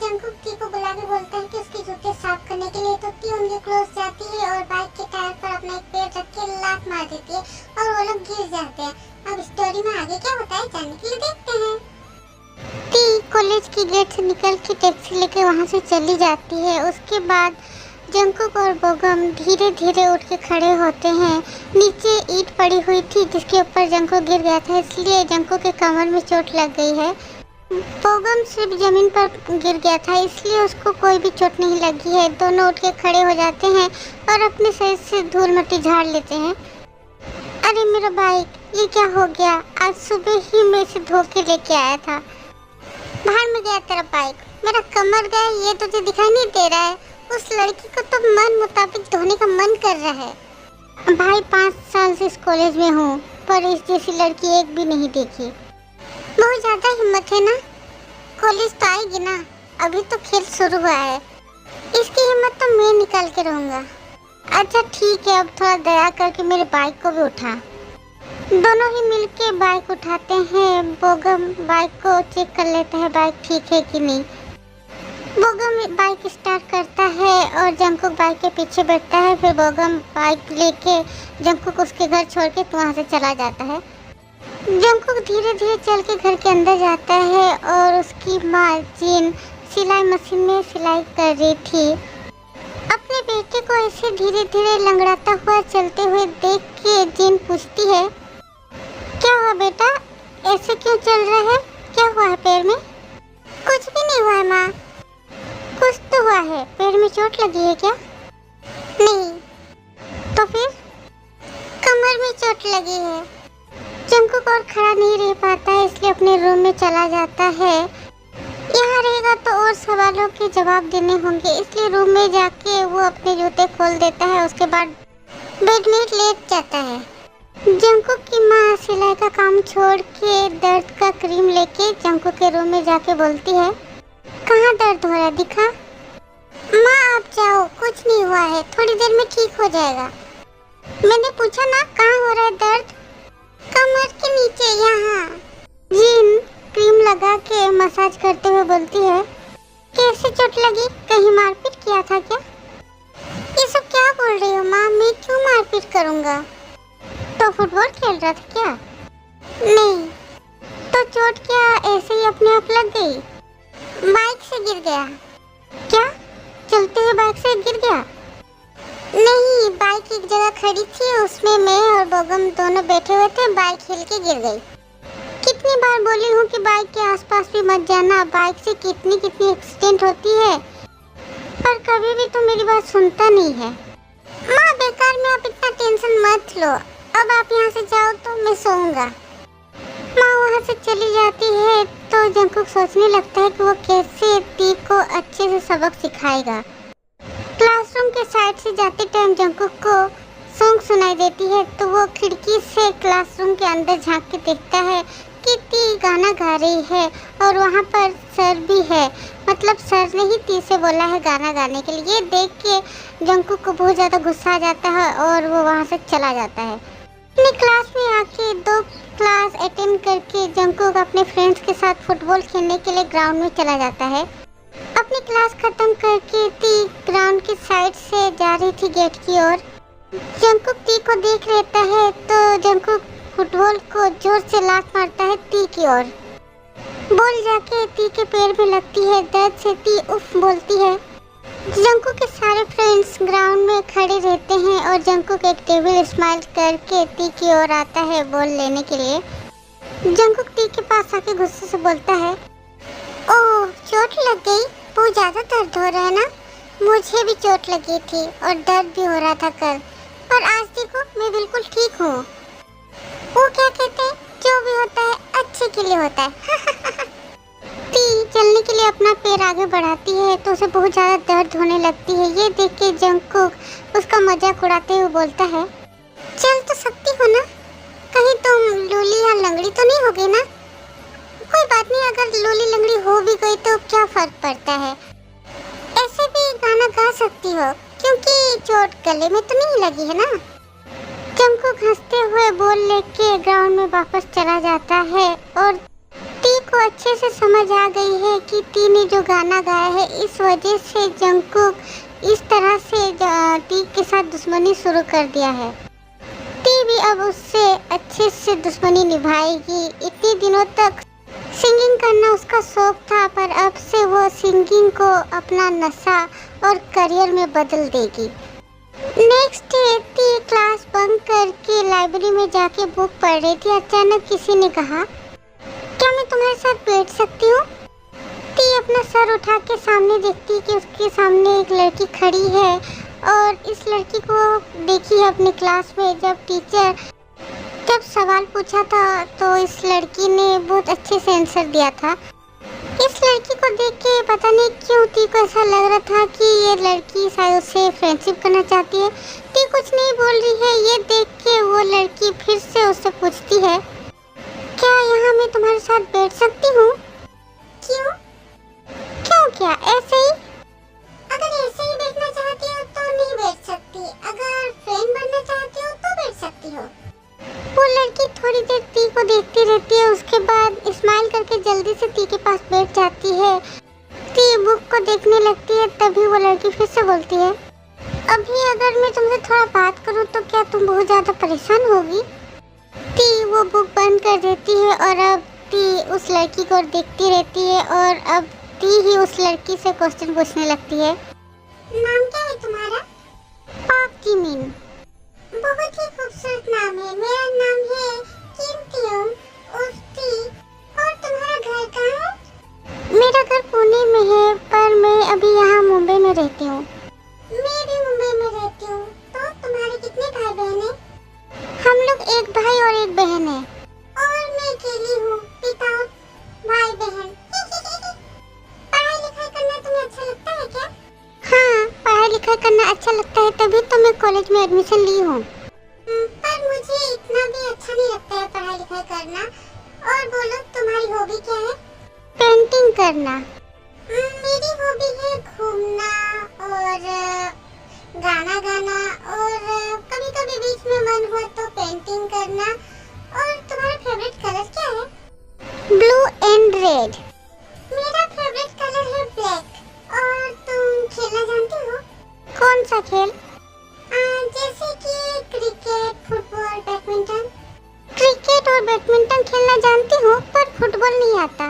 Jungkook T को बुला के बोलता है कि उसके जूते साफ करने के लिए, तो टी उनके क्लोज जाती है और बाइक के टायर पर अपना एक पैर रख के लात मार देती है और वो लोग गिर जाते हैं। अब स्टोरी में आगे क्या होता है जानने के लिए देखते हैं। टी कॉलेज की गेट से निकल के टैक्सी लेके वहाँ से चली जाती है। उसके बाद जंकुक और बोगम धीरे धीरे उठ के खड़े होते हैं। नीचे ईंट पड़ी हुई थी जिसके ऊपर जंकुक गिर गया था, इसलिए जंकुक के कमर में चोट लग गई है। बोगम सिर्फ जमीन पर गिर गया था, इसलिए उसको कोई भी चोट नहीं लगी है। दोनों उठ के खड़े हो जाते हैं और अपने शरीर से धूल मिट्टी झाड़ लेते हैं। अरे मेरा बाइक, ये क्या हो गया? आज सुबह ही मैं इसे धो के लेके आया था। बाहर में गया तेरा बाइक, मेरा कमर गया, ये तुझे दिखाई नहीं दे रहा है? उस लड़की को तो मन मुताबिक धोने का मन कर रहा है। भाई 5 साल से इस कॉलेज में हूँ, पर इस जैसी लड़की एक भी नहीं देखी। बहुत ज़्यादा हिम्मत है ना? कॉलेज तो आएगी ना, अभी तो खेल शुरू हुआ है। इसकी हिम्मत तो मैं निकाल के रहूँगा। अच्छा ठीक है, अब थोड़ा दया करके मेरे बाइक को भी उठा। दोनों ही मिलके बाइक उठाते हैं। बोगम बाइक को चेक कर लेता है बाइक ठीक है कि नहीं। बोगम बाइक स्टार्ट करता है और जंकुक बाइक के पीछे बैठता है। फिर बोगम बाइक लेके जंकुक उसके घर छोड़ के वहाँ से चला जाता है। जंकुक धीरे धीरे चल के घर के अंदर जाता है और उसकी माँ जिन सिलाई मशीन में सिलाई कर रही थी। अपने बेटे को ऐसे धीरे धीरे लंगड़ाता हुआ चलते हुए देख के जिन पूछती है, क्या हुआ बेटा, ऐसे क्यों चल रहा है? क्या हुआ है पैर में? कुछ भी नहीं हुआ है माँ। कुछ तो हुआ है, पैर में चोट लगी है क्या? नहीं। तो फिर? कमर में चोट लगी है। जंकुक और खड़ा नहीं रह पाता है, इसलिए अपने रूम में चला जाता है। यहाँ रहेगा तो और सवालों के जवाब देने होंगे, इसलिए रूम में जाके वो अपने जूते खोल देता है। उसके बाद बेड में लेट जाता है। जंकुक की माँ सिलाई का काम छोड़ के दर्द का क्रीम लेके जंकुक के रूम में जाके बोलती है, कहाँ दर्द हो रहा है, दिखा। माँ आप जाओ, कुछ नहीं हुआ है, थोड़ी देर में ठीक हो जाएगा। मैंने पूछा ना कहाँ हो रहा है दर्द? कमर के नीचे यहाँ। जिन क्रीम लगा के मसाज करते हुए बोलती है, कैसे चोट लगी, कहीं मारपीट किया था क्या? ये सब क्या बोल रही हो माँ, मैं क्यों मारपीट करूँगा? तो फुटबॉल खेल रहा था क्या? नहीं। तो चोट क्या ऐसे ही अपने आप लग गई? बाइक से गिर गया। क्या? चलते हुए बाइक से गिर गया? नहीं, बाइक एक जगह खड़ी थी, उसमें मैं और बोगम दोनों बैठे हुए थे, बाइक हिल के गिर गई। कितनी बार बोली हूँ कि बाइक के आसपास भी मत जाना, बाइक से कितनी एक्सीडेंट होती है, पर कभी भी तो मेरी बात सुनता नहीं है। माँ बेकार में आप इतना टेंशन मत लो, अब आप यहाँ से जाओ तो मैं सोऊंगा। माँ वहाँ से चली जाती है तो जंकुक सोचने लगता है कि वो कैसे टी को अच्छे से सबक सिखाएगा। क्लासरूम के साइड से जाते टाइम जंकुक को सॉन्ग सुनाई देती है, तो वो खिड़की से क्लासरूम के अंदर झांक के देखता है कि टी गाना गा रही है और वहाँ पर सर भी है। मतलब सर ने ही टी से बोला है गाना गाने के लिए। देख के जंकुक को बहुत ज़्यादा गुस्सा आ जाता है और वो वहाँ से चला जाता है। अपनी क्लास में आके 2 क्लास अटेंड करके जंकुक अपने फ्रेंड्स के साथ फुटबॉल खेलने के लिए ग्राउंड में चला जाता है। अपनी क्लास खत्म करके टी ग्राउंड की साइड से जा रही थी गेट की ओर। जंकुक टी को देख लेता है तो जंकुक फुटबॉल को जोर से लात मारता है टी की ओर। बॉल जाके टी के पैर में लगती है, दर्द से टी उफ बोलती है। जंकुक के सारे फ्रेंड्स ग्राउंड में खड़े रहते हैं और जंकुक एक टेबल स्माइल करके टी की ओर आता है बॉल लेने के लिए। जंकुक टी के पास आके गुस्से से बोलता है, ओह चोट लग गई, बहुत ज़्यादा दर्द हो रहा है ना? मुझे भी चोट लगी थी और दर्द भी हो रहा था कल, पर आज देखो मैं बिल्कुल ठीक हूँ। वो क्या कहते हैं, जो भी होता है अच्छे के लिए होता है। टी चलने के लिए अपना पैर आगे बढ़ाती है तो उसे बहुत ज़्यादा दर्द होने लगती है। ये देख के जंकुक उसका मजाक उड़ाते हुए बोलता है, चल तो सकती हो ना, कहीं तुम लूली या लंगड़ी तो नहीं हो गई ना? कोई बात नहीं, अगर लूली लंगड़ी हो भी गई तो क्या फर्क पड़ता है, ऐसे भी गाना गा सकती हो क्योंकि चोट गले में तो नहीं लगी है ना। जंकुक हंसते हुए बॉल लेके ग्राउंड में वापस चला जाता है और टी को अच्छे से समझ आ गई है कि टी ने जो गाना गाया है, इस वजह से जंगकुक इस तरह से टी के साथ दुश्मनी शुरू कर दिया है। टी भी अब उससे अच्छे से दुश्मनी निभाएगी। इतने दिनों तक सिंगिंग करना उसका शौक था, पर अब से वो सिंगिंग को अपना नशा और करियर में बदल देगी। Next day T class bunk करके लाइब्रेरी में जाके बुक पढ़ रही थी। अचानक किसी ने कहा, क्या मैं तुम्हारे साथ बैठ सकती हूँ? टी अपना सर उठा के सामने देखती कि उसके सामने एक लड़की खड़ी है और इस लड़की को देखी है अपनी क्लास में। जब सवाल पूछा था तो इस लड़की ने बहुत अच्छे से आंसर दिया था। इस लड़की को देख के पता नहीं क्यों टी को ऐसा लग रहा था कि ये लड़की शायद उससे फ्रेंडशिप करना चाहती है। टी कुछ नहीं बोल रही है। ये देख के वो लड़की फिर से उससे पूछती है, क्या यहाँ मैं तुम्हारे साथ बैठ सकती हूँ? क्यों? क्यों क्या? ऐसे ही? अगर ऐसे ही बैठना चाहती हो तो नहीं बैठ सकती, अगर फ्रेंड बनना चाहती हो तो बैठ सकती हो। वो लड़की थोड़ी देर टी को देखती रहती है, उसके बाद स्माइल करके जल्दी से टी के पास बैठ जाती है। टी बुक को देखने लगती है, तभी वो लड़की फिर से बोलती है, अभी अगर मैं तुमसे थोड़ा बात करूं तो क्या तुम बहुत ज़्यादा परेशान होगी? टी वो बुक बंद कर देती है और अब टी उस लड़की को देखती रहती है और अब टी ही उस लड़की से क्वेश्चन पूछने लगती है, नाम क्या है तुम्हारा? पाक जिमिन। बहुत ही खूबसूरत नाम है। मेरा नाम है किम तियोंग उर्फ टी। और तुम्हारा घर कहाँ है? मेरा घर पुणे में है, पर मैं अभी यहाँ मुंबई में रहती हूँ। मैं भी मुंबई में रहती हूँ। तो तुम्हारे कितने भाई बहन हैं? हम लोग एक भाई और एक बहन है। और मैं अकेली हूँ, पिता भाई बहन। पढ़ाई लिखाई करना तुम्हें अच्छा लगता है क्या? हाँ, पढ़ाई लिखाई करना अच्छा लगता है, तभी तो मैं कॉलेज में एडमिशन ली हूँ। पर मुझे इतना भी अच्छा नहीं लगता है पढ़ाई लिखाई करना। और बोलो, तुम्हारी हॉबी क्या है? पेंटिंग करना। मेरी हॉबी है घूमना और गाना गाना और कभी कभी बीच में मन हुआ तो पेंटिंग करना। और तुम्हारा फेवरेट कलर क्या है? Blue and red. मेरा फेवरेट कलर है ब्लैक। और तुम खेलना जानती हो? कौन सा खेल? जैसे कि क्रिकेट, फुटबॉल, बैडमिंटन। क्रिकेट और बैडमिंटन खेलना जानती हूँ, पर फुटबॉल नहीं आता।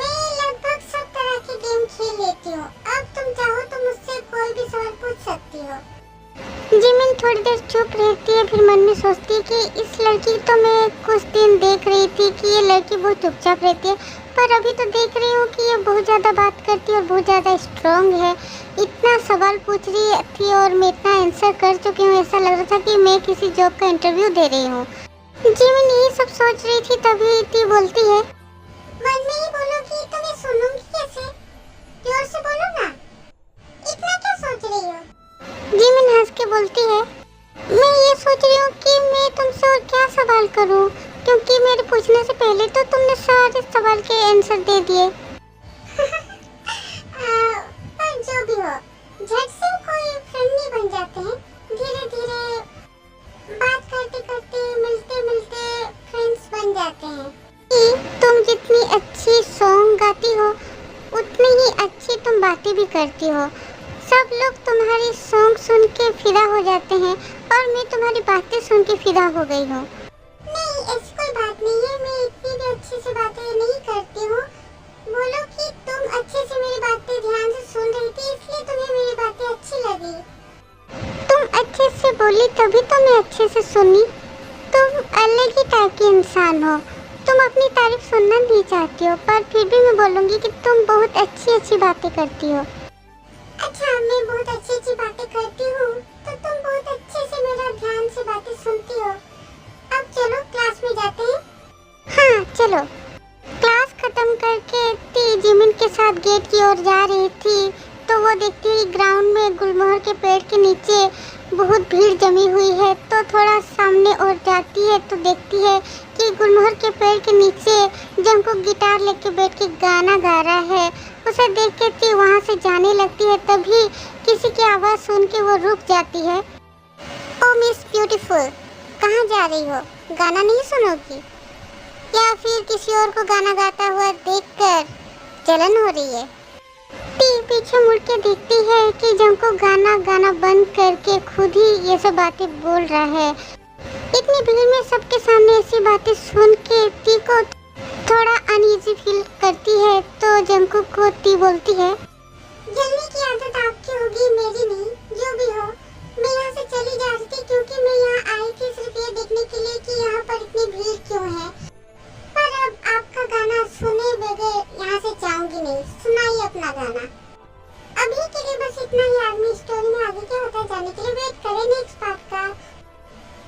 मैं लगभग सब तरह के गेम खेल लेती हूँ। अब तुम चाहो तो मुझसे कोई भी सवाल पूछ सकती हो। जिमिन थोड़ी देर चुप रहती है, फिर मन में सोचती है कि इस लड़की तो मैं कुछ दिन देख रही थी कि ये लड़की बहुत चुपचाप रहती है, पर अभी तो देख रही हूँ कि ये बहुत ज़्यादा बात करती है और बहुत ज़्यादा स्ट्रॉन्ग है। इतना सवाल पूछ रही थी और मैं इतना आंसर कर चुकी हूँ, ऐसा लग रहा था कि मैं किसी जॉब का इंटरव्यू दे रही हूँ। जिमिन यही सब सोच रही थी, तभी टी बोलती है, मन में ही बोलोगी तो मैं सुनूंगी कैसे? जोर से बोलो ना, इतना क्या सोच रही हो? जिमिन हंस के बोलती है, मैं ये सोच रही हूँ कि मैं तुमसे और क्या सवाल करूँ, क्योंकि मेरे पूछने से पहले तो तुमने सारे सवाल के आंसर दे दिए। पर जो भी हो, झट से कोई फ्रेंड नहीं बन जाते हैं। धीरे धीरे बात करते करते, मिलते मिलते फ्रेंड्स बन जाते हैं। तुम जितनी अच्छी सॉन्ग गाती हो, उतनी ही अच्छी तुम बातें भी करती हो। सब लोग तुम्हारी सॉन्ग सुन के फिदा हो जाते हैं और मैं तुम्हारी बातें सुन के फिदा हो गई हूँ। नहीं, ऐसी कोई बात नहीं है। मैं इतनी भी अच्छे से बातें नहीं करती हूँ। बोलो कि तुम अच्छे से मेरी बातें ध्यान से सुन रही थी, इसलिए तुम्हें मेरी बातें अच्छी लगी। तुम अच्छे से बोली तभी तो मैं अच्छे से सुनी। तुम अलग ही टाइप की इंसान हो। तुम अपनी तारीफ सुनना नहीं चाहती हो, पर फिर भी मैं बोलूँगी कि तुम बहुत अच्छी अच्छी बातें करती हो। अच्छा, मैं बहुत अच्छी अच्छी बातें करती हूँ तो तुम बहुत अच्छे से मेरा ध्यान से बातें सुनती हो। अब चलो क्लास में जाते हैं। हाँ चलो। क्लास खत्म करके टी जिमिन के साथ गेट की ओर जा रही थी तो वो देखती है ग्राउंड में गुलमोहर के पेड़ के नीचे बहुत भीड़ जमी हुई है। तो थोड़ा सामने और जाती है तो देखती है कि गुलमोहर के पेड़ के नीचे जंगकुक गिटार लेके बैठ के गाना गा रहा है। उसे देख के टी वहाँ से जाने लगती है, तभी किसी की आवाज़ सुन के वो रुक जाती है। ओ मिस ब्यूटीफुल, कहाँ जा रही हो? गाना नहीं सुनोगी? या फिर किसी और को गाना गाता हुआ देखकर जलन हो रही है? पीछे मुड़ के देखती है कि जंको गाना गाना बंद करके खुद ही ये सब बातें बोल रहा है। इतनी भीड़ में सबके सामने ऐसी बातें सुन के टी को थोड़ा अनईजी फील करती है, तो जंको को टी बोलती है, जलने की आदत आपकी होगी, मेरी नहीं। जो भी हो, मैं यहाँ से चली जा रही थी क्योंकि मैं यहाँ आई थी सिर्फ ये देखने के लिए कि यहाँ पर इतनी भीड़ क्यों है। पर अब आपका गाना सुने बगैर यहाँ से जाऊंगी नहीं। सुनाइए अपना गाना। अभी के लिए बस इतना ही। आदमी स्टोरी में आगे क्या होता है जानने के लिए वेट करें नेक्स्ट पार्ट का।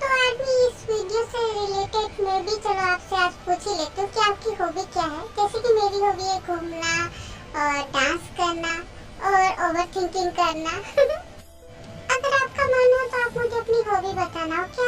तो आदमी इस वीडियो से रिलेटेड मैं भी चलो आपसे आज पूछ ही लेती हूँ कि आपकी हॉबी क्या है। जैसे कि मेरी हॉबी है घूमना और डांस करना और ओवर थिंकिंग करना। अगर आपका मन हो तो आप मुझे अपनी हॉबी बताना, ओके?